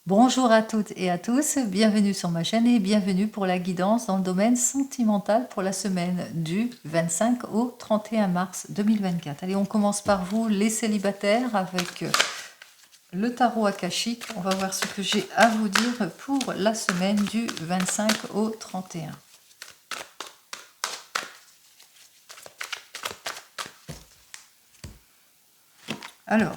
Bonjour à toutes et à tous, bienvenue sur ma chaîne et bienvenue pour la guidance dans le domaine sentimental pour la semaine du 25 au 31 mars 2024. Allez, on commence par vous, les célibataires, avec le tarot akashique. On va voir ce que j'ai à vous dire pour la semaine du 25 au 31. Alors,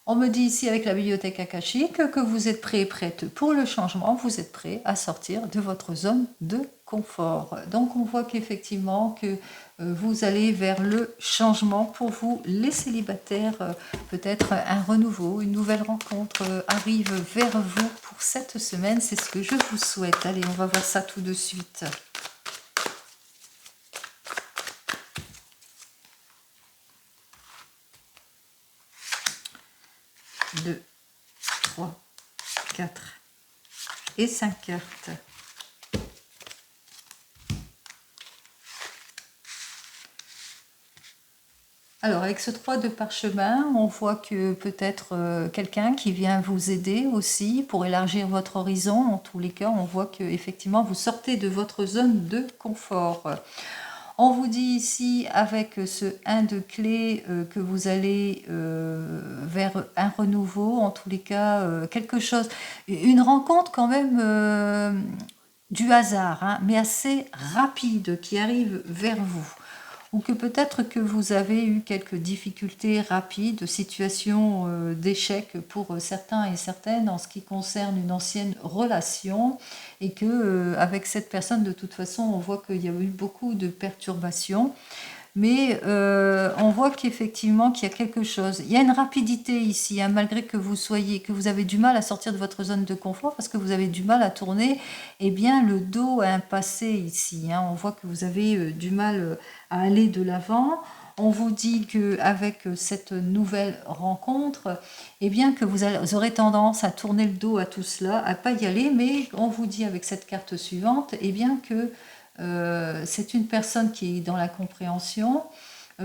on me dit ici avec la bibliothèque akashique que vous êtes prêts et prêtes pour le changement, vous êtes prêts à sortir de votre zone de confort. Donc on voit qu'effectivement que vous allez vers le changement. Pour vous, les célibataires, peut-être un renouveau, une nouvelle rencontre arrive vers vous pour cette semaine. C'est ce que je vous souhaite. Allez, on va voir ça tout de suite. 2, 3, 4 et 5 cartes. Alors, avec ce 3 de parchemin, on voit que peut-être quelqu'un qui vient vous aider aussi pour élargir votre horizon. En tous les cas, on voit que effectivement vous sortez de votre zone de confort. On vous dit ici, avec ce 1 de clé, que vous allez vers un renouveau, en tous les cas, quelque chose, une rencontre quand même du hasard, hein, mais assez rapide, qui arrive vers vous. Ou que peut-être que vous avez eu quelques difficultés rapides, situations d'échec pour certains et certaines en ce qui concerne une ancienne relation, et que avec cette personne, de toute façon, on voit qu'il y a eu beaucoup de perturbations. Mais on voit qu'effectivement qu'il y a quelque chose. Il y a une rapidité ici, hein, malgré que vous avez du mal à sortir de votre zone de confort, parce que vous avez du mal à tourner, eh bien le dos a un passé ici. Hein. On voit que vous avez du mal à aller de l'avant. On vous dit qu'avec cette nouvelle rencontre, eh bien que vous aurez tendance à tourner le dos à tout cela, à pas y aller, mais on vous dit avec cette carte suivante, eh bien que c'est une personne qui est dans la compréhension,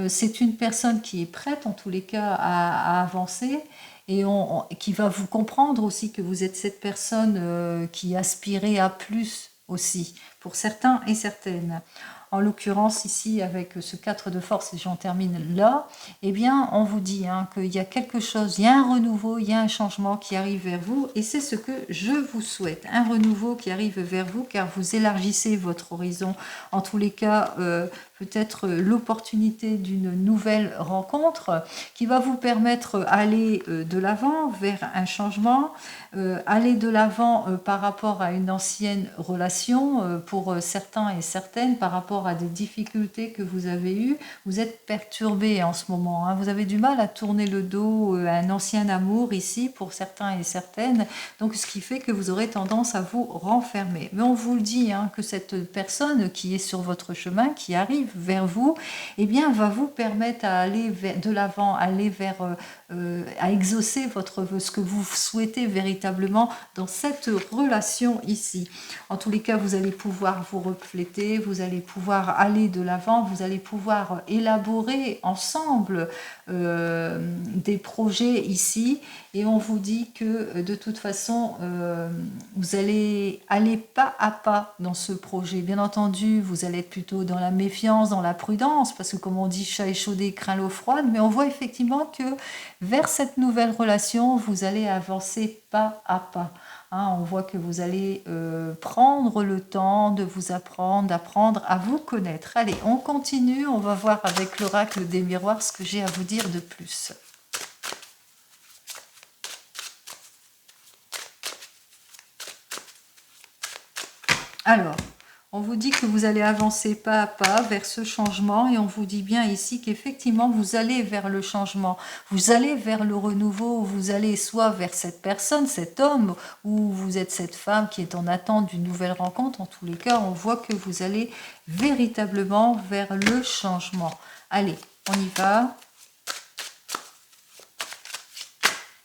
c'est une personne qui est prête en tous les cas à avancer, et qui va vous comprendre aussi que vous êtes cette personne qui aspirait à plus aussi, pour certains et certaines. En l'occurrence ici avec ce 4 de force, et j'en termine là, eh bien on vous dit hein, qu'il y a quelque chose, il y a un renouveau, il y a un changement qui arrive vers vous, et c'est ce que je vous souhaite, un renouveau qui arrive vers vous, car vous élargissez votre horizon, en tous les cas peut-être l'opportunité d'une nouvelle rencontre qui va vous permettre d'aller de l'avant vers un changement, aller de l'avant par rapport à une ancienne relation, pour certains et certaines, par rapport à des difficultés que vous avez eues. Vous êtes perturbé en ce moment, hein. Vous avez du mal à tourner le dos à un ancien amour ici, pour certains et certaines, donc ce qui fait que vous aurez tendance à vous renfermer. Mais on vous le dit, hein, que cette personne qui est sur votre chemin, qui arrive vers vous, eh bien va vous permettre à aller de l'avant, aller vers à exaucer ce que vous souhaitez véritablement dans cette relation ici. En tous les cas, vous allez pouvoir vous refléter, vous allez pouvoir aller de l'avant, vous allez pouvoir élaborer ensemble des projets ici, et on vous dit que de toute façon vous allez aller pas à pas dans ce projet. Bien entendu, vous allez être plutôt dans la méfiance, dans la prudence, parce que comme on dit, chat échaudé craint l'eau froide, mais on voit effectivement que vers cette nouvelle relation, vous allez avancer pas à pas. Hein, on voit que vous allez prendre le temps de vous d'apprendre à vous connaître. Allez, on continue, on va voir avec l'oracle des miroirs ce que j'ai à vous dire de plus. Alors, on vous dit que vous allez avancer pas à pas vers ce changement, et on vous dit bien ici qu'effectivement vous allez vers le changement, vous allez vers le renouveau, vous allez soit vers cette personne, cet homme, ou vous êtes cette femme qui est en attente d'une nouvelle rencontre. En tous les cas, on voit que vous allez véritablement vers le changement. Allez, on y va.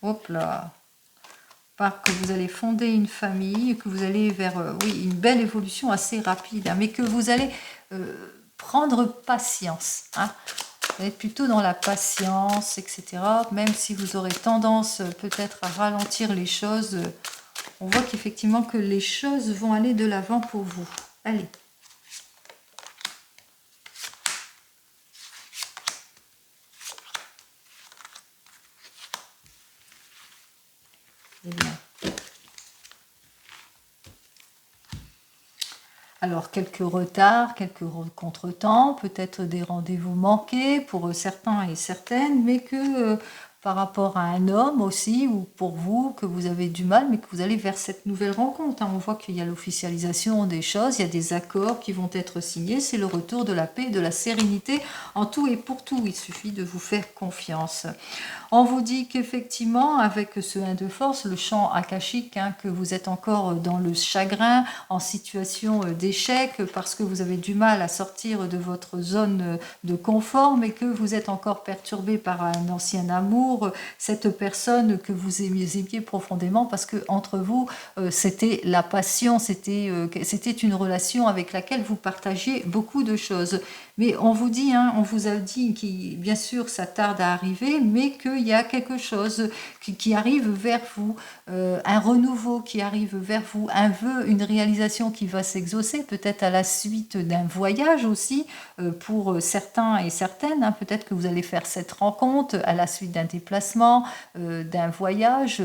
Hop là. Que vous allez fonder une famille, que vous allez vers oui, une belle évolution assez rapide, hein, mais que vous allez prendre patience. Hein. Vous êtes plutôt dans la patience, etc. Même si vous aurez tendance peut-être à ralentir les choses, on voit qu'effectivement que les choses vont aller de l'avant pour vous. Allez. Eh bien. Alors, quelques retards, quelques contretemps, peut-être des rendez-vous manqués pour certains et certaines, mais que par rapport à un homme aussi, ou pour vous, que vous avez du mal, mais que vous allez vers cette nouvelle rencontre. Hein. On voit qu'il y a l'officialisation des choses, il y a des accords qui vont être signés, c'est le retour de la paix et de la sérénité en tout et pour tout. Il suffit de vous faire confiance. On vous dit qu'effectivement, avec ce 1 de force, le champ akashique, hein, que vous êtes encore dans le chagrin, en situation d'échec, parce que vous avez du mal à sortir de votre zone de confort, mais que vous êtes encore perturbé par un ancien amour, cette personne que vous aimiez profondément, parce que entre vous, c'était la passion, c'était une relation avec laquelle vous partagiez beaucoup de choses. Mais on vous dit, hein, on vous a dit que bien sûr ça tarde à arriver, mais qu'il y a quelque chose qui arrive vers vous, un renouveau qui arrive vers vous, un vœu, une réalisation qui va s'exaucer, peut-être à la suite d'un voyage aussi, pour certains et certaines. Hein, peut-être que vous allez faire cette rencontre à la suite d'un déplacement, d'un voyage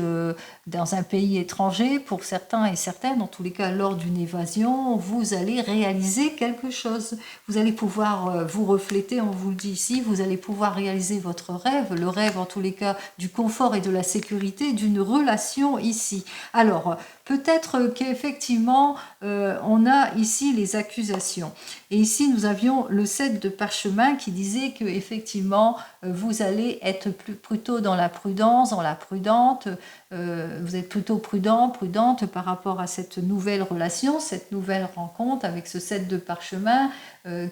dans un pays étranger. Pour certains et certaines, en tous les cas lors d'une évasion, vous allez réaliser quelque chose. Vous allez pouvoir vous refléter, on vous le dit ici, vous allez pouvoir réaliser votre rêve, le rêve en tous les cas du confort et de la sécurité d'une relation ici. Alors, peut-être qu'effectivement, on a ici les accusations. Et ici, nous avions le 7 de parchemin qui disait que effectivement, vous allez être plutôt dans la prudence, dans la prudente. Vous êtes plutôt prudent, prudente par rapport à cette nouvelle relation, cette nouvelle rencontre avec ce 7 de parchemin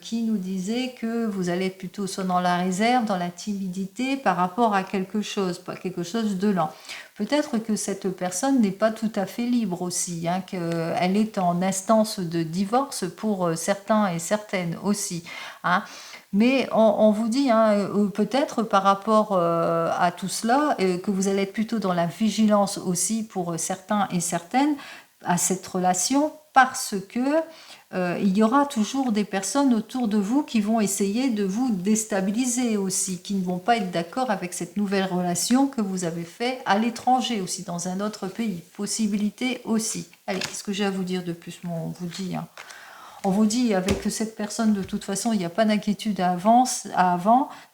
qui nous disait que vous allez être plutôt soit dans la réserve, dans la timidité par rapport à quelque chose, pas quelque chose de lent. Peut-être que cette personne n'est pas tout à fait libre aussi, hein, qu'elle est en instance de divorce pour certains et certaines aussi. Hein. Mais on vous dit, hein, peut-être par rapport à tout cela, que vous allez être plutôt dans la vigilance aussi pour certains et certaines à cette relation, parce que il y aura toujours des personnes autour de vous qui vont essayer de vous déstabiliser aussi, qui ne vont pas être d'accord avec cette nouvelle relation que vous avez fait à l'étranger aussi, dans un autre pays. Possibilité aussi. Allez, qu'est-ce que j'ai à vous dire de plus? On vous dit, hein. On vous dit, avec cette personne, de toute façon, il n'y a pas d'inquiétude avant.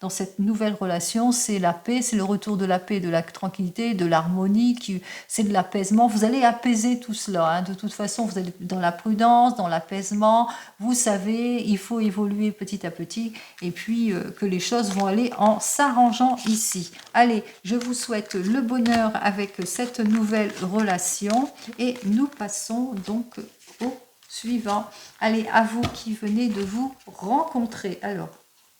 Dans cette nouvelle relation, c'est la paix, c'est le retour de la paix, de la tranquillité, de l'harmonie, c'est de l'apaisement. Vous allez apaiser tout cela. Hein. De toute façon, vous allez dans la prudence, dans l'apaisement. Vous savez, il faut évoluer petit à petit et puis que les choses vont aller en s'arrangeant ici. Allez, je vous souhaite le bonheur avec cette nouvelle relation et nous passons donc au suivant. Allez, à vous qui venez de vous rencontrer. Alors,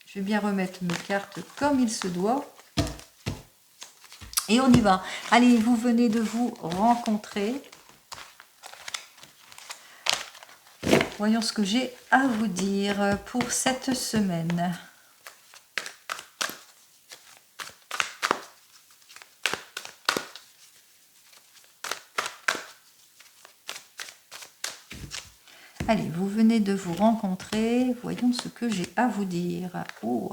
je vais bien remettre mes cartes comme il se doit. Et on y va. Allez, vous venez de vous rencontrer. Voyons ce que j'ai à vous dire pour cette semaine. Allez, vous venez de vous rencontrer. Voyons ce que j'ai à vous dire. Oh.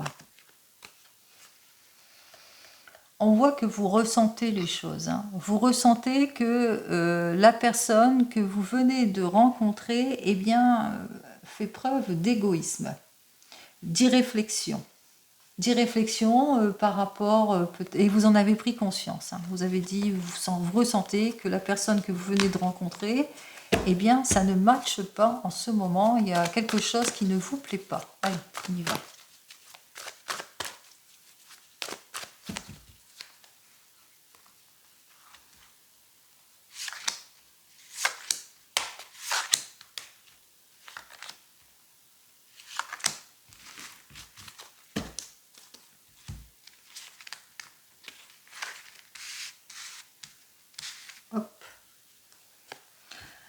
On voit que vous ressentez les choses. Hein. Vous ressentez que la personne que vous venez de rencontrer, eh bien, fait preuve d'égoïsme, d'irréflexion. D'irréflexion par rapport, et vous en avez pris conscience. Hein. Vous avez dit, vous ressentez que la personne que vous venez de rencontrer, eh bien, ça ne matche pas en ce moment. Il y a quelque chose qui ne vous plaît pas. Allez, on y va. Hop.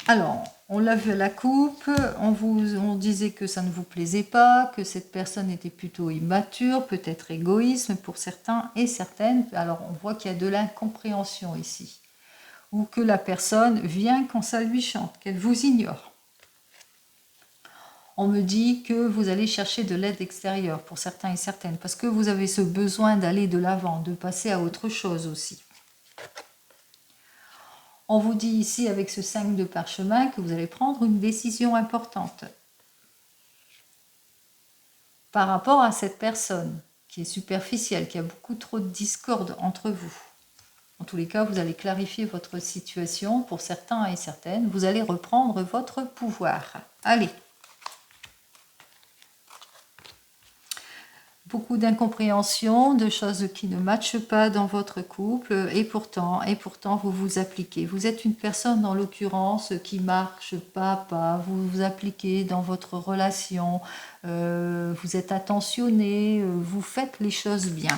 Alors, On l'a vu à la coupe, on disait que ça ne vous plaisait pas, que cette personne était plutôt immature, peut-être égoïsme pour certains et certaines. Alors on voit qu'il y a de l'incompréhension ici. Ou que la personne vient quand ça lui chante, qu'elle vous ignore. On me dit que vous allez chercher de l'aide extérieure pour certains et certaines, parce que vous avez ce besoin d'aller de l'avant, de passer à autre chose aussi. On vous dit ici avec ce 5 de parchemin que vous allez prendre une décision importante par rapport à cette personne qui est superficielle, qui a beaucoup trop de discorde entre vous. En tous les cas, vous allez clarifier votre situation pour certains et certaines. Vous allez reprendre votre pouvoir. Allez. Beaucoup d'incompréhension, de choses qui ne matchent pas dans votre couple et pourtant vous vous appliquez. Vous êtes une personne en l'occurrence qui marche pas à pas, vous vous appliquez dans votre relation, vous êtes attentionné, vous faites les choses bien.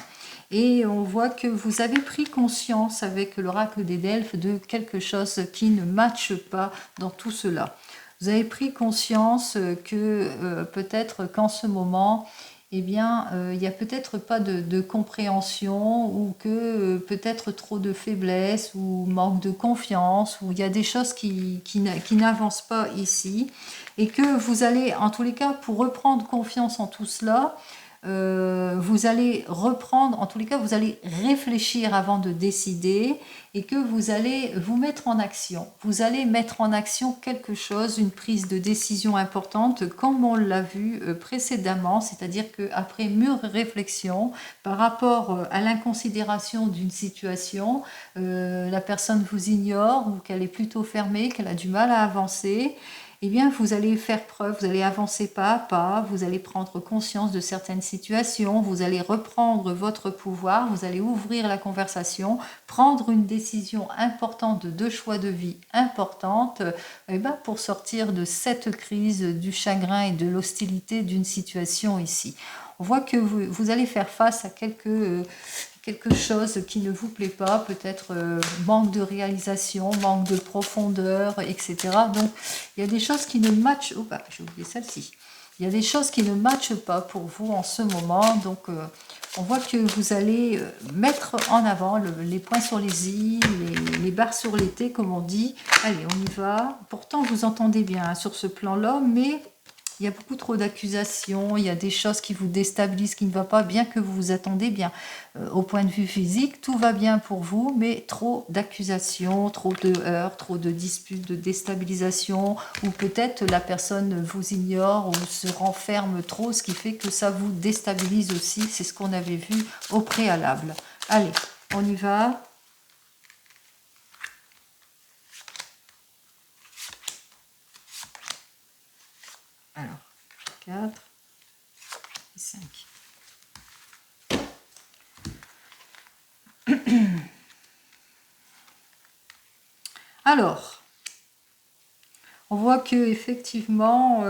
Et on voit que vous avez pris conscience avec l'oracle des Delphes de quelque chose qui ne matche pas dans tout cela. Vous avez pris conscience que peut-être qu'en ce moment, eh bien, il n'y a peut-être pas de compréhension ou que peut-être trop de faiblesse ou manque de confiance ou il y a des choses qui n'avancent pas ici et que vous allez, en tous les cas, pour reprendre confiance en tout cela, vous allez reprendre, en tous les cas, vous allez réfléchir avant de décider et que vous allez vous mettre en action. Vous allez mettre en action quelque chose, une prise de décision importante, comme on l'a vu précédemment, c'est-à-dire qu'après mûre réflexion, par rapport à l'inconsidération d'une situation, la personne vous ignore ou qu'elle est plutôt fermée, qu'elle a du mal à avancer, eh bien, vous allez faire preuve, vous allez avancer pas à pas, vous allez prendre conscience de certaines situations, vous allez reprendre votre pouvoir, vous allez ouvrir la conversation, prendre une décision importante de choix de vie importante pour sortir de cette crise, du chagrin et de l'hostilité d'une situation ici. On voit que vous allez faire face à quelque chose qui ne vous plaît pas, peut-être manque de réalisation, manque de profondeur, etc. Donc, il y a des choses qui ne matchent... Oh, bah, j'ai oublié celle-ci. Il y a des choses qui ne matchent pas pour vous en ce moment. Donc, on voit que vous allez mettre en avant les points sur les i, les barres sur les t, comme on dit. Allez, on y va. Pourtant, vous entendez bien hein, sur ce plan-là, mais... il y a beaucoup trop d'accusations, il y a des choses qui vous déstabilisent, qui ne vont pas, bien que vous vous attendez bien. Au point de vue physique, tout va bien pour vous, mais trop d'accusations, trop de heurts, trop de disputes, de déstabilisation, ou peut-être la personne vous ignore ou se renferme trop, ce qui fait que ça vous déstabilise aussi. C'est ce qu'on avait vu au préalable. Allez, on y va. Alors, 4 et 5. Alors, on voit que effectivement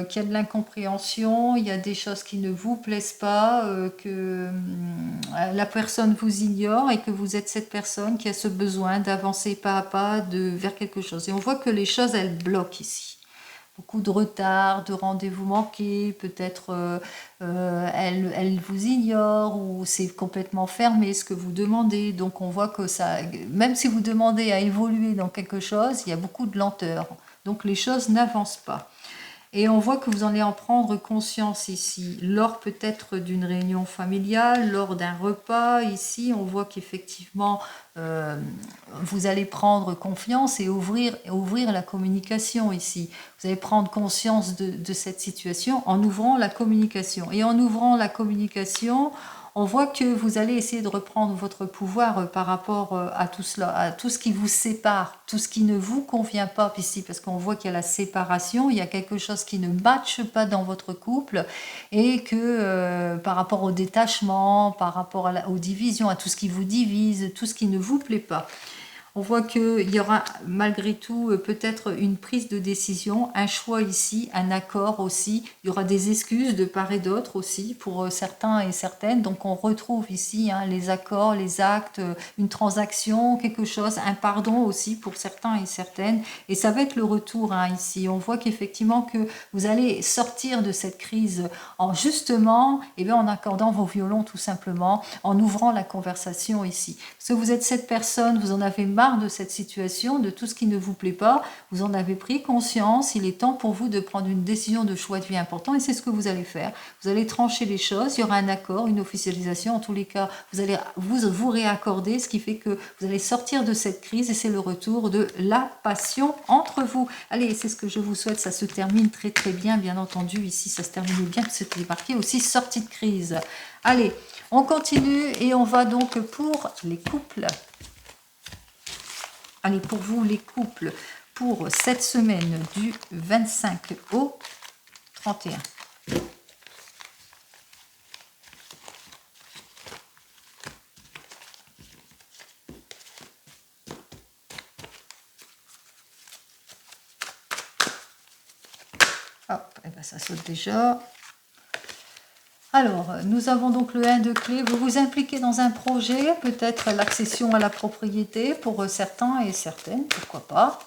qu'il y a de l'incompréhension, il y a des choses qui ne vous plaisent pas, que la personne vous ignore et que vous êtes cette personne qui a ce besoin d'avancer pas à pas vers quelque chose. Et on voit que les choses, elles bloquent ici. Beaucoup de retard, de rendez-vous manqués, peut-être elle vous ignore ou c'est complètement fermé ce que vous demandez. Donc on voit que ça, même si vous demandez à évoluer dans quelque chose, il y a beaucoup de lenteur. Donc les choses n'avancent pas. Et on voit que vous allez en prendre conscience ici, lors peut-être d'une réunion familiale, lors d'un repas. Ici, on voit qu'effectivement, vous allez prendre confiance et ouvrir la communication ici. Vous allez prendre conscience de cette situation en ouvrant la communication. Et en ouvrant la communication, on voit que vous allez essayer de reprendre votre pouvoir par rapport à tout cela, à tout ce qui vous sépare, tout ce qui ne vous convient pas ici, parce qu'on voit qu'il y a la séparation, il y a quelque chose qui ne matche pas dans votre couple, et que par rapport au détachement, par rapport aux divisions, à tout ce qui vous divise, tout ce qui ne vous plaît pas. On voit qu'il y aura malgré tout peut-être une prise de décision, un choix ici, un accord aussi. Il y aura des excuses de part et d'autre aussi pour certains et certaines. Donc on retrouve ici hein, les accords, les actes, une transaction, quelque chose, un pardon aussi pour certains et certaines. Et ça va être le retour hein, ici. On voit qu'effectivement que vous allez sortir de cette crise en justement, eh bien, en accordant vos violons tout simplement, en ouvrant la conversation ici. Parce que vous êtes cette personne, vous en avez marre de cette situation, de tout ce qui ne vous plaît pas, vous en avez pris conscience, il est temps pour vous de prendre une décision de choix de vie important et c'est ce que vous allez faire. Vous allez trancher les choses, il y aura un accord, une officialisation, en tous les cas, vous allez vous réaccorder, ce qui fait que vous allez sortir de cette crise et c'est le retour de la passion entre vous. Allez, c'est ce que je vous souhaite, ça se termine très très bien entendu, ici ça se termine bien, c'était marqué aussi sortie de crise. Allez, on continue et on va donc pour les couples. Allez, pour vous les couples, pour cette semaine du 25 au 31. Hop, et ben ça saute déjà. Alors, nous avons donc le 1 de clé. Vous vous impliquez dans un projet, peut-être l'accession à la propriété pour certains et certaines, pourquoi pas.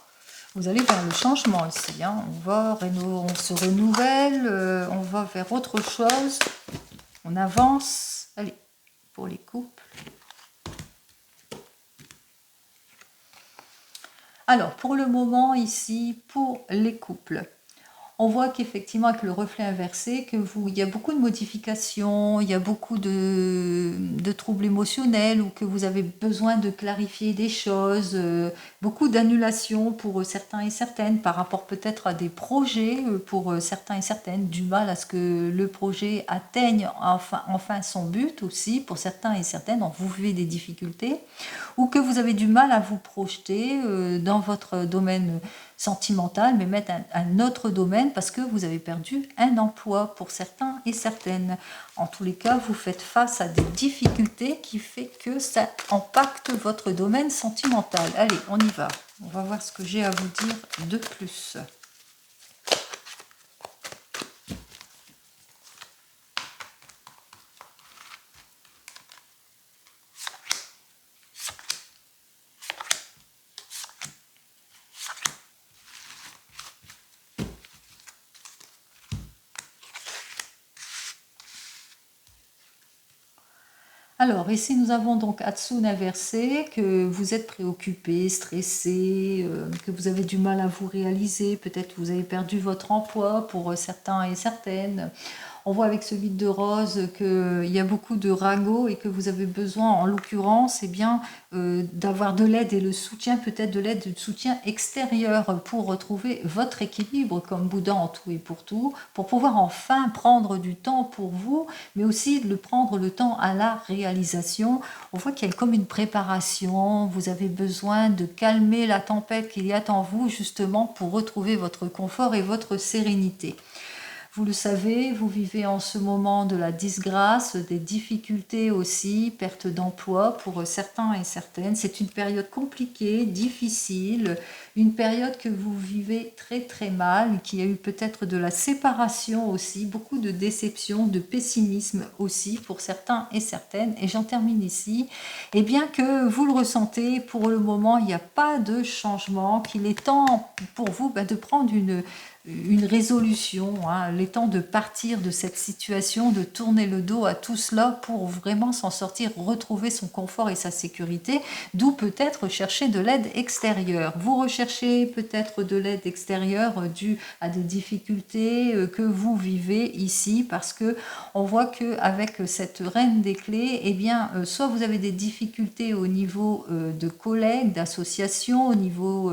Vous allez vers le changement ici. Hein. On se renouvelle, on va vers autre chose. On avance. Allez, pour les couples. Alors, pour le moment ici, pour les couples. On voit qu'effectivement, avec le reflet inversé, il y a beaucoup de modifications, il y a beaucoup de troubles émotionnels ou que vous avez besoin de clarifier des choses, beaucoup d'annulations pour certains et certaines par rapport peut-être à des projets pour certains et certaines, du mal à ce que le projet atteigne enfin son but aussi pour certains et certaines, donc vous vivez des difficultés ou que vous avez du mal à vous projeter dans votre domaine sentimental, mais mettre un autre domaine parce que vous avez perdu un emploi pour certains et certaines. En tous les cas, vous faites face à des difficultés qui fait que ça impacte votre domaine sentimental. Allez, on y va. On va voir ce que j'ai à vous dire de plus. Alors, ici, nous avons donc Hatsune inversé, que vous êtes préoccupé, stressé, que vous avez du mal à vous réaliser. Peut-être que vous avez perdu votre emploi pour certains et certaines. On voit avec ce vide de rose qu'il y a beaucoup de ragots et que vous avez besoin, en l'occurrence, eh bien, d'avoir de l'aide et le soutien, peut-être de l'aide et de soutien extérieur pour retrouver votre équilibre comme Bouddha en tout et pour tout, pour pouvoir enfin prendre du temps pour vous, mais aussi de prendre le temps à la réalisation. On voit qu'il y a comme une préparation, vous avez besoin de calmer la tempête qu'il y a en vous justement pour retrouver votre confort et votre sérénité. Vous le savez, vous vivez en ce moment de la disgrâce, des difficultés aussi, perte d'emploi pour certains et certaines. C'est une période compliquée, difficile, une période que vous vivez très très mal, qui a eu peut-être de la séparation aussi, beaucoup de déception, de pessimisme aussi pour certains et certaines. Et j'en termine ici. Et bien que vous le ressentez, pour le moment, il n'y a pas de changement, qu'il est temps pour vous de prendre une résolution, hein, il est temps de partir de cette situation, de tourner le dos à tout cela pour vraiment s'en sortir, retrouver son confort et sa sécurité, d'où peut-être chercher de l'aide extérieure. Vous recherchez peut-être de l'aide extérieure due à des difficultés que vous vivez ici, parce que on voit qu'avec cette reine des clés, eh bien, soit vous avez des difficultés au niveau de collègues, d'associations, au niveau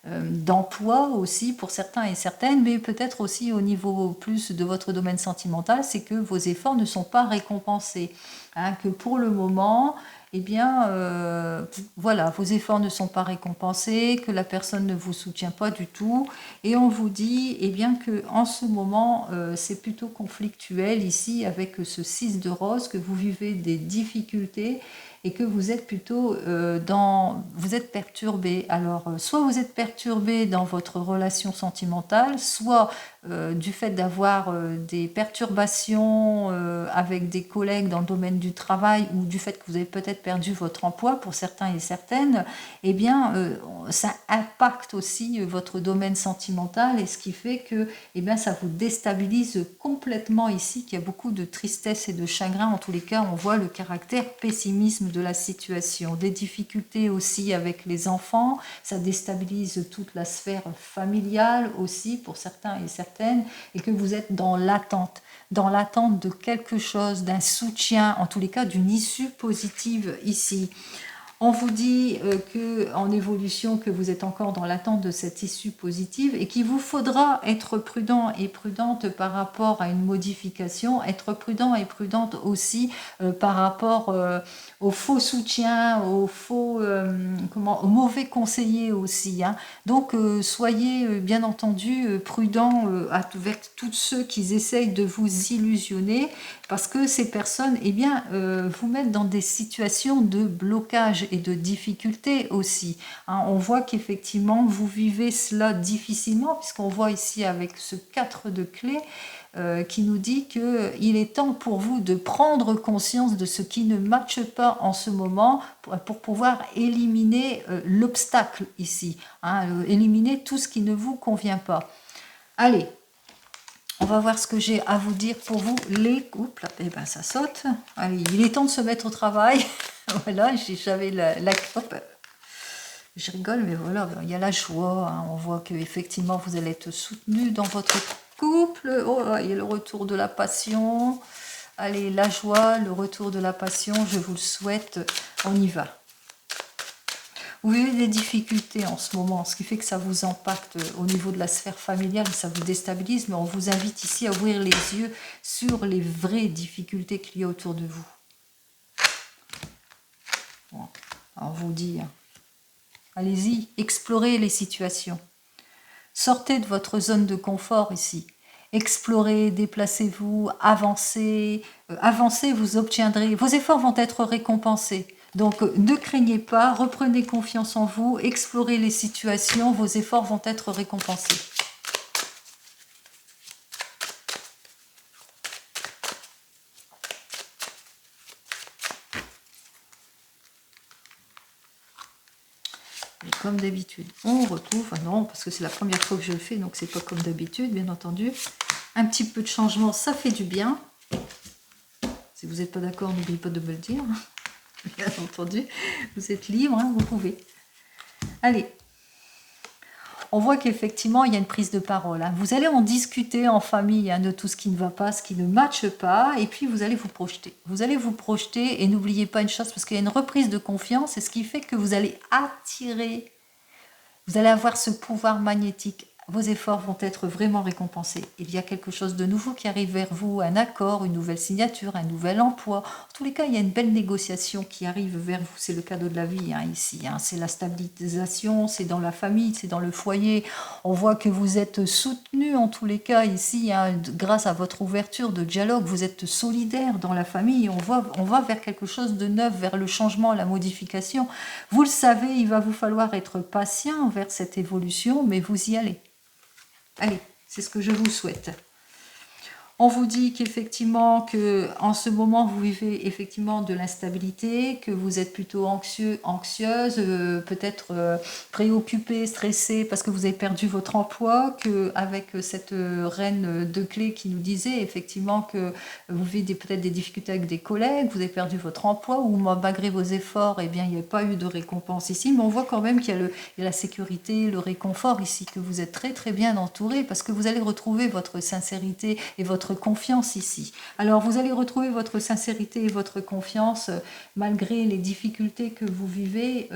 d'emploi aussi pour certains et certaines, mais peut-être aussi au niveau plus de votre domaine sentimental, c'est que vos efforts ne sont pas récompensés. Hein, que pour le moment, eh bien, voilà, vos efforts ne sont pas récompensés, que la personne ne vous soutient pas du tout, et on vous dit, eh bien, que en ce moment, c'est plutôt conflictuel ici avec ce 6 de rose, que vous vivez des difficultés, et que vous êtes plutôt vous êtes perturbé. Alors, soit vous êtes perturbé dans votre relation sentimentale, soit du fait d'avoir des perturbations avec des collègues dans le domaine du travail, ou du fait que vous avez peut-être perdu votre emploi pour certains et certaines, eh bien, ça impacte aussi votre domaine sentimental, et ce qui fait que eh bien, ça vous déstabilise complètement ici, qu'il y a beaucoup de tristesse et de chagrin. En tous les cas, on voit le caractère pessimisme de la situation. Des difficultés aussi avec les enfants, ça déstabilise toute la sphère familiale aussi pour certains et certaines, et que vous êtes dans l'attente de quelque chose, d'un soutien, en tous les cas d'une issue positive ici. On vous dit en évolution que vous êtes encore dans l'attente de cette issue positive et qu'il vous faudra être prudent et prudente par rapport à une modification, être prudent et prudente aussi par rapport au faux soutien, au mauvais conseiller aussi. Hein. Donc soyez bien entendu prudent avec tous ceux qui essayent de vous illusionner, parce que ces personnes eh bien, vous mettent dans des situations de blocage et de difficulté aussi. Hein, on voit qu'effectivement, vous vivez cela difficilement, puisqu'on voit ici avec ce 4 de clés qui nous dit qu'il est temps pour vous de prendre conscience de ce qui ne matche pas en ce moment pour pouvoir éliminer l'obstacle ici, hein, éliminer tout ce qui ne vous convient pas. Allez, on va voir ce que j'ai à vous dire pour vous, les couples. Eh ben, ça saute. Allez, il est temps de se mettre au travail. Voilà, j'avais hop, je rigole, mais voilà, il y a la joie. Hein. On voit qu'effectivement, vous allez être soutenu dans votre couple. Oh, il y a le retour de la passion. Allez, la joie, le retour de la passion, je vous le souhaite. On y va. Vous vivez des difficultés en ce moment, ce qui fait que ça vous impacte au niveau de la sphère familiale, ça vous déstabilise, mais on vous invite ici à ouvrir les yeux sur les vraies difficultés qu'il y a autour de vous. Bon, on vous dit, allez-y, explorez les situations. Sortez de votre zone de confort ici. Explorez, déplacez-vous, avancez. Avancez, vous obtiendrez. Vos efforts vont être récompensés. Donc, ne craignez pas, reprenez confiance en vous, explorez les situations, vos efforts vont être récompensés. Et comme d'habitude, on retrouve, non, parce que c'est la première fois que je le fais, donc c'est pas comme d'habitude, bien entendu. Un petit peu de changement, ça fait du bien. Si vous n'êtes pas d'accord, n'oubliez pas de me le dire. Bien entendu, vous êtes libre, hein, vous pouvez. Allez, on voit qu'effectivement, il y a une prise de parole. Hein. Vous allez en discuter en famille hein, de tout ce qui ne va pas, ce qui ne matche pas, et puis vous allez vous projeter. Vous allez vous projeter, et n'oubliez pas une chose, parce qu'il y a une reprise de confiance, et ce qui fait que vous allez attirer, vous allez avoir ce pouvoir magnétique. Vos efforts vont être vraiment récompensés. Il y a quelque chose de nouveau qui arrive vers vous, un accord, une nouvelle signature, un nouvel emploi. En tous les cas, il y a une belle négociation qui arrive vers vous. C'est le cadeau de la vie hein, ici. Hein. C'est la stabilisation, c'est dans la famille, c'est dans le foyer. On voit que vous êtes soutenu en tous les cas ici, hein, grâce à votre ouverture de dialogue. Vous êtes solidaire dans la famille. On va vers quelque chose de neuf, vers le changement, la modification. Vous le savez, il va vous falloir être patient vers cette évolution, mais vous y allez. Allez, c'est ce que je vous souhaite. On vous dit qu'effectivement, en ce moment, vous vivez effectivement de l'instabilité, que vous êtes plutôt anxieux, anxieuse, peut-être préoccupé, stressé parce que vous avez perdu votre emploi, qu'avec cette reine de clés qui nous disait effectivement que vous vivez peut-être des difficultés avec des collègues, vous avez perdu votre emploi, ou malgré vos efforts, eh bien, il n'y a pas eu de récompense ici, mais on voit quand même qu'il y a la sécurité, le réconfort ici, que vous êtes très très bien entouré, parce que vous allez retrouver votre sincérité et votre confiance ici. Alors vous allez retrouver votre sincérité et votre confiance malgré les difficultés que vous vivez,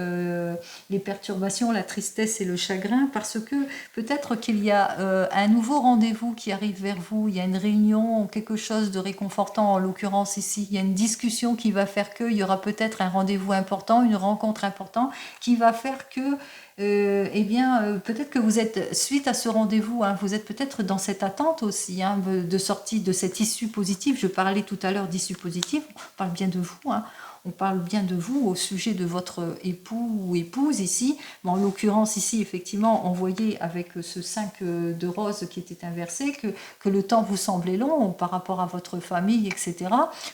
les perturbations, la tristesse et le chagrin, parce que peut-être qu'il y a un nouveau rendez-vous qui arrive vers vous, il y a une réunion, quelque chose de réconfortant en l'occurrence ici, il y a une discussion qui va faire qu'il y aura peut-être un rendez-vous important, une rencontre importante qui va faire que eh bien, peut-être que vous êtes, suite à ce rendez-vous, hein, vous êtes peut-être dans cette attente aussi, hein, de sortie de cette issue positive. Je parlais tout à l'heure d'issue positive, on parle bien de vous. Hein. on parle bien de vous au sujet de votre époux ou épouse ici. Mais en l'occurrence ici, effectivement, on voyait avec ce 5 de rose qui était inversé que le temps vous semblait long par rapport à votre famille, etc.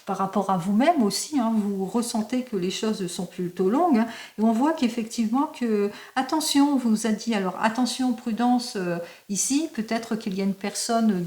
Par rapport à vous-même aussi, hein, vous ressentez que les choses sont plutôt longues. Hein, et on voit qu'effectivement que, attention, on vous a dit, alors attention, prudence ici, peut-être qu'il y a une personne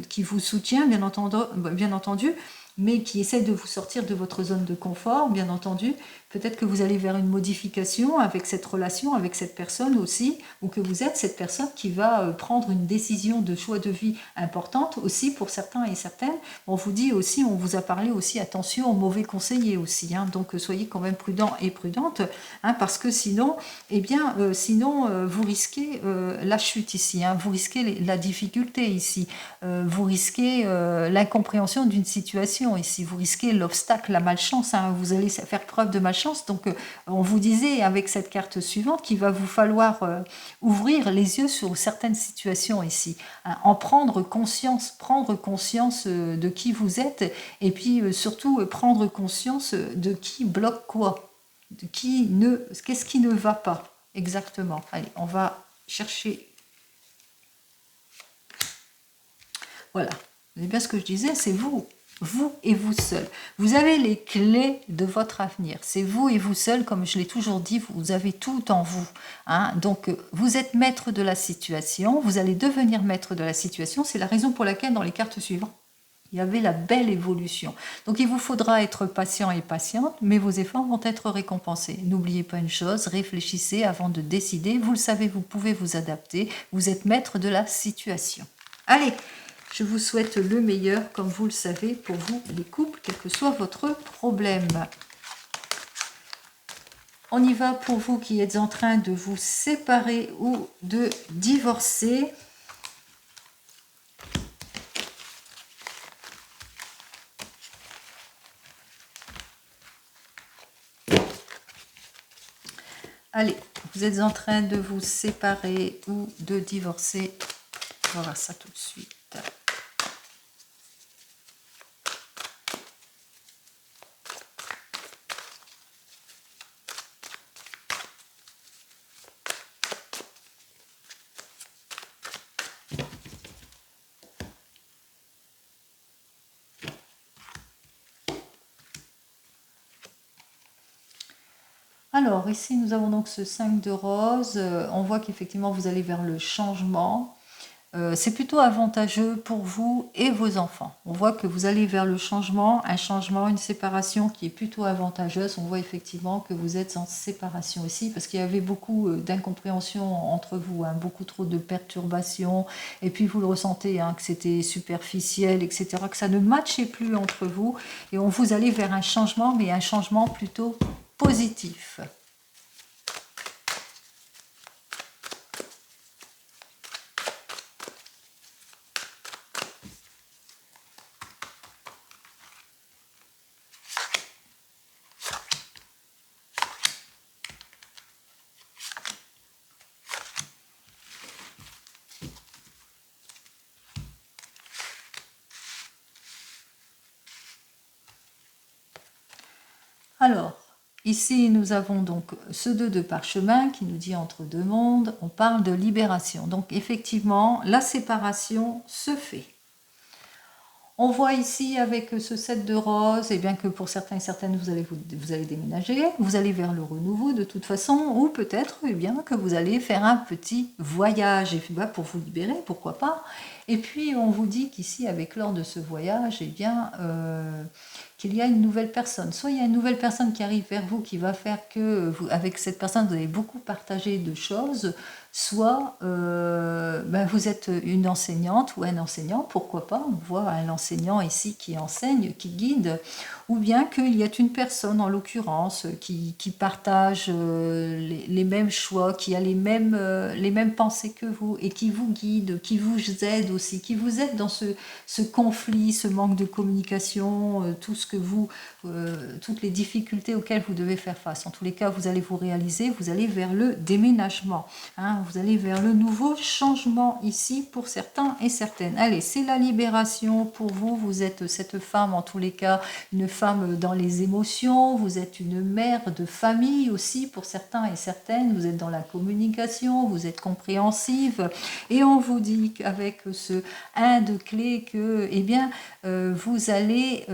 qui vous soutient, bien entendu, mais qui essaie de vous sortir de votre zone de confort, bien entendu. Peut-être que vous allez vers une modification avec cette relation, avec cette personne aussi, ou que vous êtes cette personne qui va prendre une décision de choix de vie importante aussi pour certains et certaines. On vous dit aussi, on vous a parlé aussi, attention aux mauvais conseillers aussi, hein, donc soyez quand même prudents et prudentes, hein, parce que sinon, eh bien, vous risquez la chute ici, hein, vous risquez la difficulté ici, vous risquez l'incompréhension d'une situation ici, vous risquez l'obstacle, la malchance, hein, vous allez faire preuve de malchance. Donc, on vous disait avec cette carte suivante qu'il va vous falloir ouvrir les yeux sur certaines situations ici, hein, en prendre conscience de qui vous êtes, et puis surtout prendre conscience de qui bloque quoi, qu'est-ce qui ne va pas exactement. Allez, on va chercher. Voilà, vous savez bien ce que je disais, c'est vous et vous seul. Vous avez les clés de votre avenir. C'est vous et vous seul, comme je l'ai toujours dit, vous avez tout en vous. Hein. Donc, vous êtes maître de la situation, vous allez devenir maître de la situation. C'est la raison pour laquelle, dans les cartes suivantes, il y avait la belle évolution. Donc, il vous faudra être patient et patiente, mais vos efforts vont être récompensés. N'oubliez pas une chose, réfléchissez avant de décider. Vous le savez, vous pouvez vous adapter. Vous êtes maître de la situation. Allez! Je vous souhaite le meilleur, comme vous le savez, pour vous, les couples, quel que soit votre problème. On y va pour vous qui êtes en train de vous séparer ou de divorcer. Allez, vous êtes en train de vous séparer ou de divorcer. On va voir ça tout de suite. Alors, ici, nous avons donc ce 5 de rose. On voit qu'effectivement, vous allez vers le changement. C'est plutôt avantageux pour vous et vos enfants. On voit que vous allez vers le changement, un changement, une séparation qui est plutôt avantageuse. On voit effectivement que vous êtes en séparation ici parce qu'il y avait beaucoup d'incompréhension entre vous, hein, beaucoup trop de perturbations. Et puis vous le ressentez, hein, que c'était superficiel, etc., que ça ne matchait plus entre vous. Et on vous allez vers un changement, mais un changement plutôt positif. Alors, ici, nous avons donc ce 2 de parchemin qui nous dit entre deux mondes. On parle de libération. Donc, effectivement, la séparation se fait. On voit ici avec ce 7 de rose, et bien que pour certains et certaines, vous allez déménager, vous allez vers le renouveau de toute façon, ou peut-être bien que vous allez faire un petit voyage et pour vous libérer, pourquoi pas. Et puis on vous dit qu'ici, avec lors de ce voyage, bien qu'il y a une nouvelle personne. Soit il y a une nouvelle personne qui arrive vers vous qui va faire que avec cette personne, vous allez beaucoup partager de choses, soit vous êtes une enseignante ou un enseignant, pourquoi pas, on voit un enseignant ici qui enseigne, qui guide, ou bien qu'il y a une personne en l'occurrence qui partage les mêmes choix, qui a les mêmes pensées que vous et qui vous guide, qui vous aide aussi, qui vous aide dans ce conflit, ce manque de communication, tout ce que vous, toutes les difficultés auxquelles vous devez faire face. En tous les cas, vous allez vous réaliser, vous allez vers le déménagement, hein, vous allez vers le nouveau changement ici pour certains et certaines. Allez, c'est la libération pour vous. Vous êtes cette femme, en tous les cas, une femme dans les émotions. Vous êtes une mère de famille aussi pour certains et certaines. Vous êtes dans la communication, vous êtes compréhensive. Et on vous dit qu'avec ce 1 de clé que, eh bien, vous allez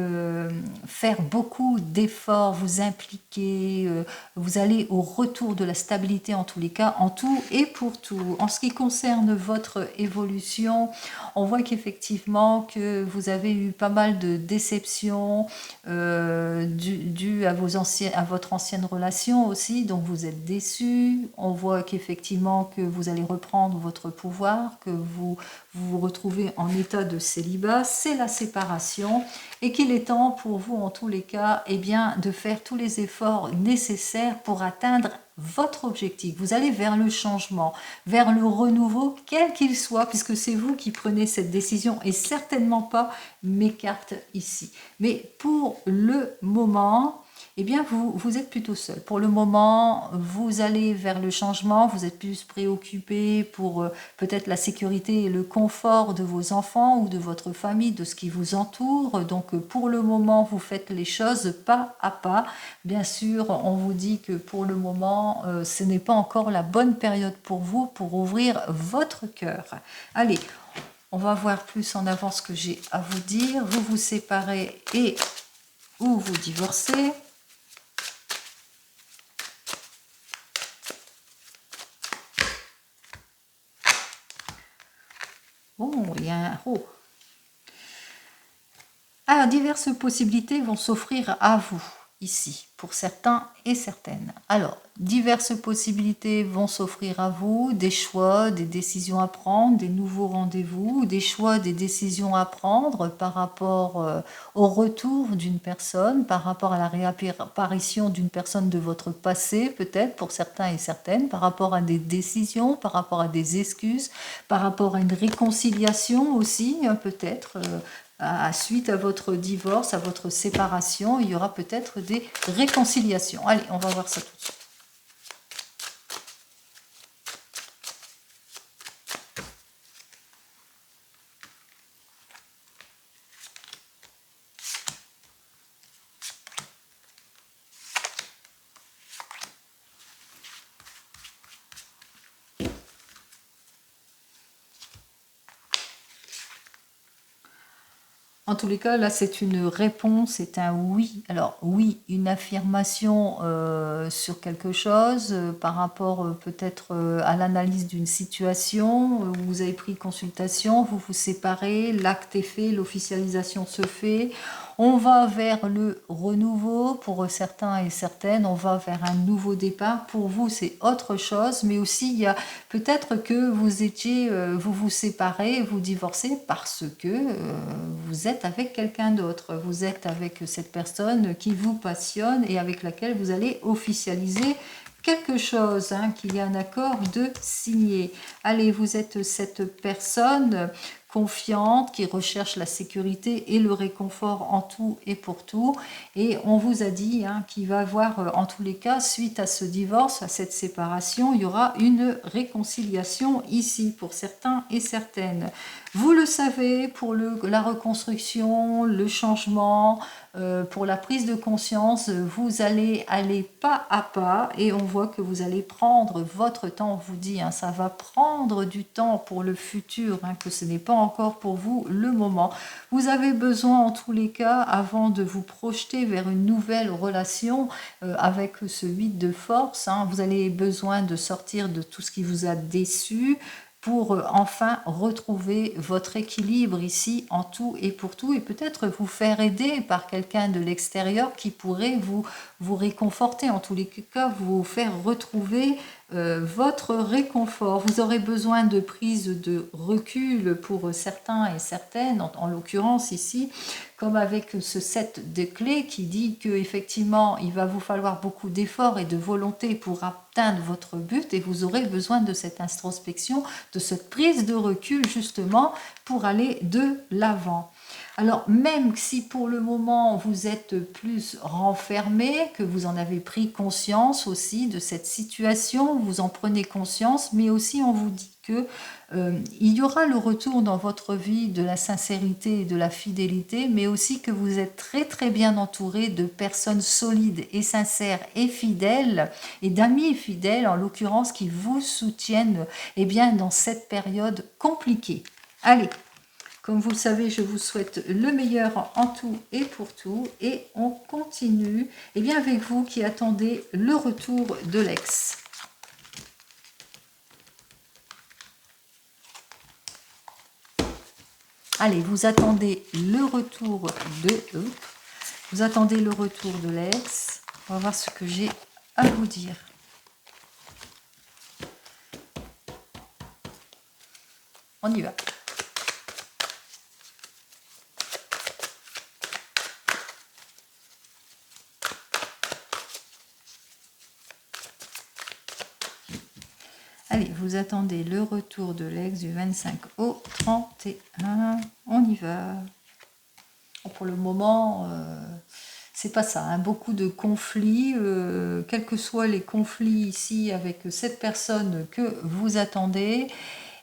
faire beaucoup d'efforts, vous impliquer, vous allez au retour de la stabilité en tous les cas, en tout et pour tout. En ce qui concerne votre évolution, on voit qu'effectivement que vous avez eu pas mal de déceptions dues à votre ancienne relation aussi, donc vous êtes déçus. On voit qu'effectivement que vous allez reprendre votre pouvoir, que vous vous retrouvez en état de célibat, c'est la séparation et qu'il est temps pour vous en tous les cas eh bien, de faire tous les efforts nécessaires pour atteindre votre objectif. Vous allez vers le changement, vers le renouveau, quel qu'il soit, puisque c'est vous qui prenez cette décision et certainement pas mes cartes ici. Mais pour le moment, eh bien, vous êtes plutôt seul. Pour le moment, vous allez vers le changement, vous êtes plus préoccupé pour peut-être la sécurité et le confort de vos enfants ou de votre famille, de ce qui vous entoure. Donc, pour le moment, vous faites les choses pas à pas. Bien sûr, on vous dit que pour le moment, ce n'est pas encore la bonne période pour vous pour ouvrir votre cœur. Allez, on va voir plus en avant ce que j'ai à vous dire. Vous vous séparez et ou vous divorcez. Oh, il y a un... Oh. Alors, diverses possibilités vont s'offrir à vous, ici, pour certains et certaines. Alors, diverses possibilités vont s'offrir à vous, des choix, des décisions à prendre, des nouveaux rendez-vous, des choix, des décisions à prendre par rapport au retour d'une personne, par rapport à la réapparition d'une personne de votre passé, peut-être pour certains et certaines, par rapport à des décisions, par rapport à des excuses, par rapport à une réconciliation aussi, peut-être. Suite à votre divorce, à votre séparation, il y aura peut-être des réconciliations. Allez, on va voir ça tout de suite. En tous les cas, là, c'est une réponse, c'est un oui. Alors, oui, une affirmation sur quelque chose par rapport peut-être à l'analyse d'une situation. Vous avez pris consultation, vous vous séparez, l'acte est fait, l'officialisation se fait. On va vers le renouveau pour certains et certaines, on va vers un nouveau départ. Pour vous, c'est autre chose, mais aussi il y a peut-être que vous vous séparez, vous divorcez parce que vous êtes avec quelqu'un d'autre. Vous êtes avec cette personne qui vous passionne et avec laquelle vous allez officialiser quelque chose, hein, qu'il y a un accord de signer. Allez, vous êtes cette personne confiante, qui recherche la sécurité et le réconfort en tout et pour tout. Et on vous a dit hein, qu'il va y avoir, en tous les cas, suite à ce divorce, à cette séparation, il y aura une réconciliation ici pour certains et certaines. Vous le savez, pour la reconstruction, le changement, pour la prise de conscience, vous allez aller pas à pas et on voit que vous allez prendre votre temps. On vous dit, hein, ça va prendre du temps pour le futur, hein, que ce n'est pas encore pour vous le moment. Vous avez besoin en tous les cas, avant de vous projeter vers une nouvelle relation avec ce 8 de force, hein, vous avez besoin de sortir de tout ce qui vous a déçu, pour enfin retrouver votre équilibre ici en tout et pour tout et peut-être vous faire aider par quelqu'un de l'extérieur qui pourrait vous réconforter, en tous les cas vous faire retrouver votre réconfort. Vous aurez besoin de prise de recul pour certains et certaines, en l'occurrence ici, comme avec ce set de clés qui dit qu'effectivement il va vous falloir beaucoup d'efforts et de volonté pour atteindre votre but et vous aurez besoin de cette introspection, de cette prise de recul justement pour aller de l'avant. Alors, même si pour le moment vous êtes plus renfermé, que vous en avez pris conscience aussi de cette situation, vous en prenez conscience, mais aussi on vous dit que il y aura le retour dans votre vie de la sincérité et de la fidélité, mais aussi que vous êtes très très bien entouré de personnes solides et sincères et fidèles, et d'amis fidèles en l'occurrence, qui vous soutiennent eh bien, dans cette période compliquée. Allez, comme vous le savez, je vous souhaite le meilleur en tout et pour tout. Et on continue eh bien, avec vous qui attendez le retour de l'ex. Allez, vous attendez le retour de... Vous attendez le retour de l'ex. On va voir ce que j'ai à vous dire. On y va. Allez, vous attendez le retour de l'ex du 25 au 31. On y va. Bon, pour le moment, c'est pas ça. Hein. Beaucoup de conflits, quels que soient les conflits ici avec cette personne que vous attendez,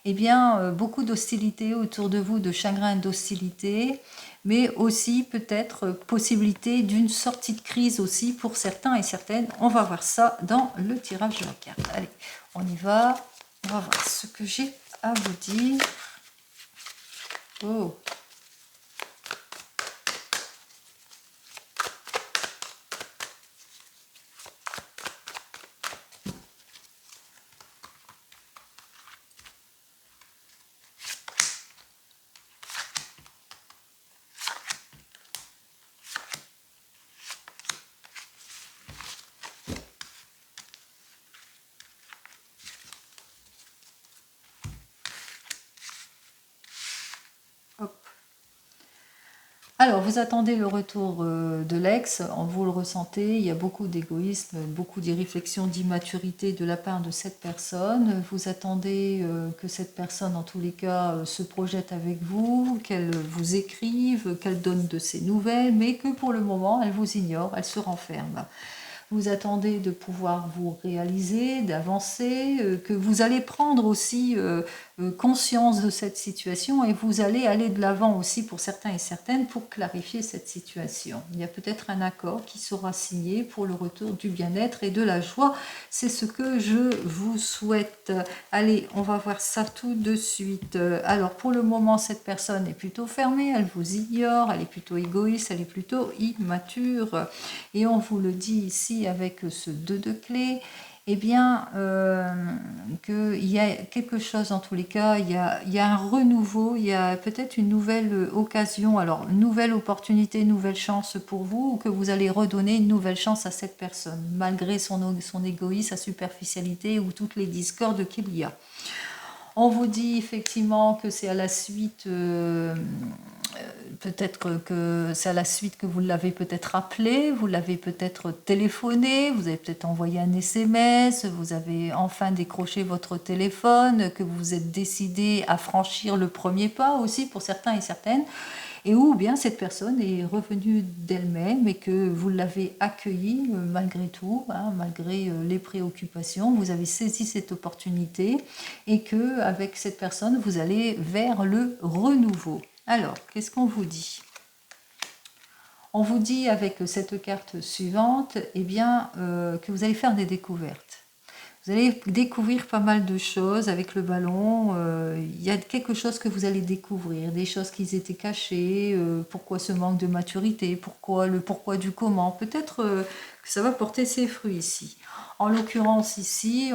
eh bien, beaucoup d'hostilité autour de vous, de chagrin d'hostilité, mais aussi peut-être possibilité d'une sortie de crise aussi pour certains et certaines. On va voir ça dans le tirage de la carte. Allez, on y va. On va voir ce que j'ai à vous dire. Oh. Alors, vous attendez le retour de l'ex, vous le ressentez, il y a beaucoup d'égoïsme, beaucoup d'irréflexion, d'immaturité de la part de cette personne. Vous attendez que cette personne, en tous les cas, se projette avec vous, qu'elle vous écrive, qu'elle donne de ses nouvelles, mais que pour le moment, elle vous ignore, elle se renferme. Vous attendez de pouvoir vous réaliser, d'avancer, que vous allez prendre aussi conscience de cette situation et vous allez aller de l'avant aussi pour certains et certaines pour clarifier cette situation. Il y a peut-être un accord qui sera signé pour le retour du bien-être et de la joie. C'est ce que je vous souhaite. Allez, on va voir ça tout de suite. Alors, pour le moment, cette personne est plutôt fermée, elle vous ignore, elle est plutôt égoïste, elle est plutôt immature. Et on vous le dit ici avec ce 2 de clé, eh bien, qu'il y a quelque chose, en tous les cas, il y a un renouveau, il y a peut-être une nouvelle occasion, alors nouvelle opportunité, nouvelle chance pour vous, ou que vous allez redonner une nouvelle chance à cette personne, malgré son égoïsme, sa superficialité ou toutes les discordes qu'il y a. On vous dit effectivement que c'est à la suite... peut-être que c'est à la suite que vous l'avez peut-être appelé, vous l'avez peut-être téléphoné, vous avez peut-être envoyé un SMS, vous avez enfin décroché votre téléphone, que vous êtes décidé à franchir le premier pas aussi pour certains et certaines, et où bien cette personne est revenue d'elle-même et que vous l'avez accueillie malgré tout, hein, malgré les préoccupations, vous avez saisi cette opportunité et que avec cette personne vous allez vers le renouveau. Alors, qu'est-ce qu'on vous dit? On vous dit avec cette carte suivante, eh bien, que vous allez faire des découvertes. Vous allez découvrir pas mal de choses avec le ballon. Il y a quelque chose que vous allez découvrir, des choses qui étaient cachées. Pourquoi ce manque de maturité? Pourquoi le pourquoi du comment? Peut-être que ça va porter ses fruits ici. En l'occurrence ici,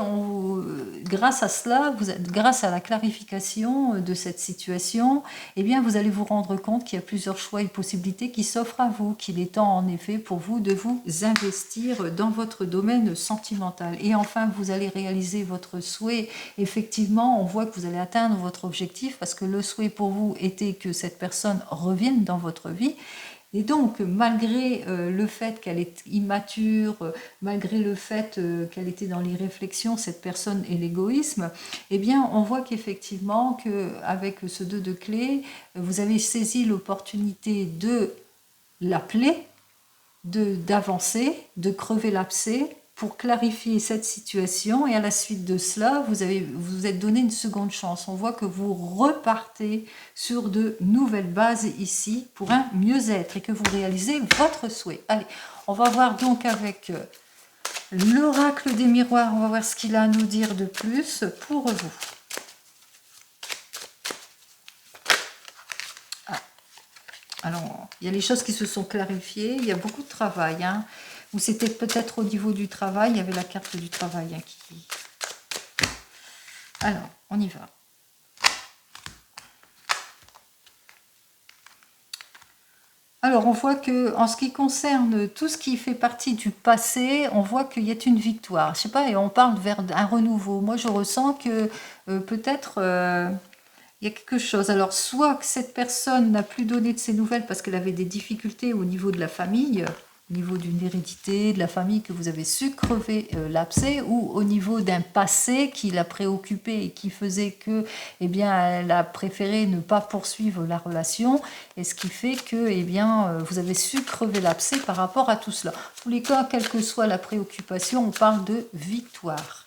grâce à cela, grâce à la clarification de cette situation, eh bien, vous allez vous rendre compte qu'il y a plusieurs choix et possibilités qui s'offrent à vous, qu'il est temps en effet pour vous de vous investir dans votre domaine sentimental. Et enfin, vous allez réaliser votre souhait. Effectivement, on voit que vous allez atteindre votre objectif parce que le souhait pour vous était que cette personne revienne dans votre vie. Et donc, malgré le fait qu'elle est immature, malgré le fait qu'elle était dans les réflexions, cette personne et l'égoïsme, eh bien, on voit qu'effectivement, qu'avec ce 2 de clé, vous avez saisi l'opportunité de l'appeler, d'avancer, de crever l'abcès pour clarifier cette situation, et à la suite de cela, vous êtes donné une seconde chance. On voit que vous repartez sur de nouvelles bases ici pour un mieux-être et que vous réalisez votre souhait. Allez, on va voir donc avec l'oracle des miroirs, on va voir ce qu'il a à nous dire de plus pour vous. Alors, il y a les choses qui se sont clarifiées, il y a beaucoup de travail, hein. Ou c'était peut-être au niveau du travail, il y avait la carte du travail, hein, qui... Alors, on y va. Alors, on voit que en ce qui concerne tout ce qui fait partie du passé, on voit qu'il y a une victoire. Je sais pas, et on parle vers un renouveau. Moi, je ressens que peut-être... il y a quelque chose. Alors, soit que cette personne n'a plus donné de ses nouvelles parce qu'elle avait des difficultés au niveau de la famille, au niveau d'une hérédité, de la famille, que vous avez su crever l'abcès, ou au niveau d'un passé qui l'a préoccupée et qui faisait que, eh bien, elle a préféré ne pas poursuivre la relation, et ce qui fait que, eh bien, vous avez su crever l'abcès par rapport à tout cela. En tous les cas, quelle que soit la préoccupation, on parle de victoire.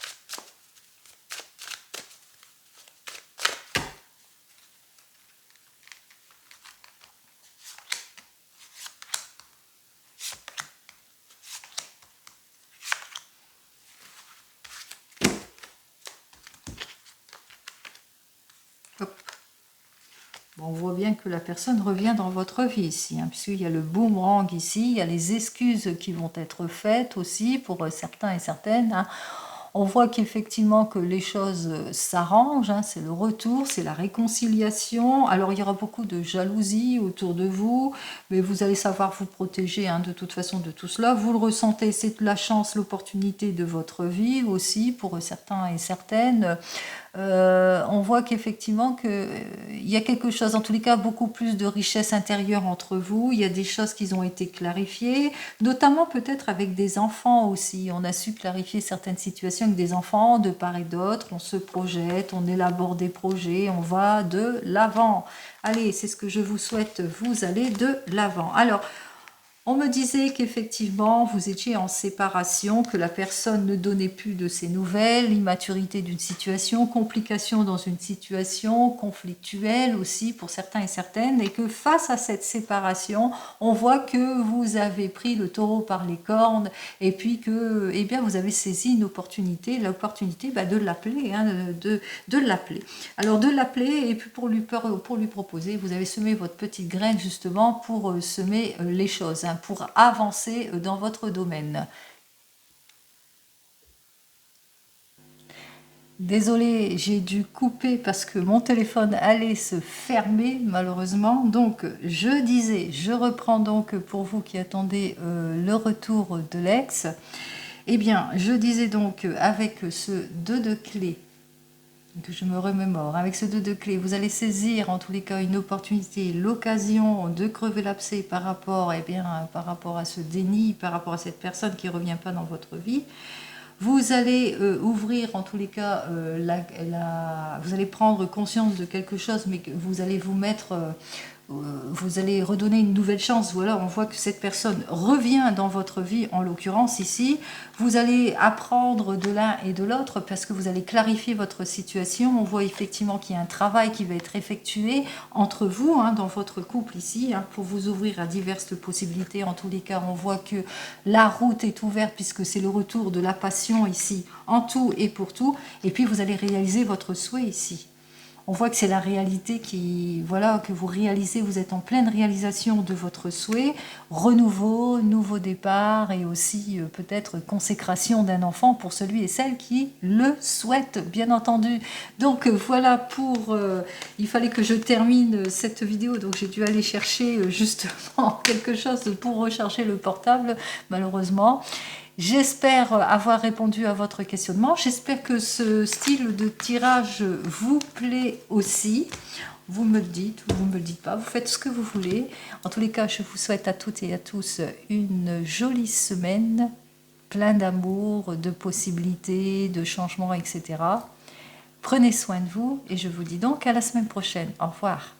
Bon, on voit bien que la personne revient dans votre vie ici, hein, puisqu'il y a le boomerang ici, il y a les excuses qui vont être faites aussi pour certains et certaines, hein. On voit qu'effectivement que les choses s'arrangent, hein, c'est le retour, c'est la réconciliation. Alors il y aura beaucoup de jalousie autour de vous, mais vous allez savoir vous protéger, hein, de toute façon de tout cela. Vous le ressentez, c'est la chance, l'opportunité de votre vie aussi pour certains et certaines. On voit qu'effectivement il y a quelque chose, en tous les cas beaucoup plus de richesse intérieure entre vous, il y a des choses qui ont été clarifiées, notamment peut-être avec des enfants aussi, on a su clarifier certaines situations avec des enfants de part et d'autre, on se projette, on élabore des projets, on va de l'avant. Allez, c'est ce que je vous souhaite, vous allez de l'avant. Alors, on me disait qu'effectivement, vous étiez en séparation, que la personne ne donnait plus de ses nouvelles, l'immaturité d'une situation, complication dans une situation, conflictuelle aussi pour certains et certaines, et que face à cette séparation, on voit que vous avez pris le taureau par les cornes, et puis que, eh bien, vous avez saisi une opportunité, l'opportunité de l'appeler, hein, de l'appeler. Alors de l'appeler, et puis pour lui proposer, vous avez semé votre petite graine justement pour semer les choses, hein, pour avancer dans votre domaine. Désolée, j'ai dû couper parce que mon téléphone allait se fermer malheureusement. Donc je disais, je reprends donc pour vous qui attendez le retour de l'ex. Eh bien, je disais donc avec ce 2 de clé, que je me remémore, avec ce 2 de clé, vous allez saisir en tous les cas une opportunité, l'occasion de crever l'abcès par rapport, eh bien, par rapport à ce déni, par rapport à cette personne qui ne revient pas dans votre vie. Vous allez ouvrir en tous les cas, vous allez prendre conscience de quelque chose, mais que vous allez vous mettre... vous allez redonner une nouvelle chance. Voilà, on voit que cette personne revient dans votre vie, en l'occurrence ici. Vous allez apprendre de l'un et de l'autre parce que vous allez clarifier votre situation. On voit effectivement qu'il y a un travail qui va être effectué entre vous, hein, dans votre couple ici, hein, pour vous ouvrir à diverses possibilités. En tous les cas, on voit que la route est ouverte puisque c'est le retour de la passion ici, en tout et pour tout. Et puis, vous allez réaliser votre souhait ici. On voit que c'est la réalité qui, voilà, que vous réalisez, vous êtes en pleine réalisation de votre souhait, renouveau, nouveau départ et aussi peut-être consécration d'un enfant pour celui et celle qui le souhaite, bien entendu. Donc voilà pour... il fallait que je termine cette vidéo, donc j'ai dû aller chercher justement quelque chose pour recharger le portable, malheureusement. J'espère avoir répondu à votre questionnement. J'espère que ce style de tirage vous plaît aussi. vous me le dites ou vous ne me le dites pas, vous faites ce que vous voulez. En tous les cas, je vous souhaite à toutes et à tous une jolie semaine, plein d'amour, de possibilités, de changements, etc. Prenez soin de vous et je vous dis donc à la semaine prochaine. Au revoir.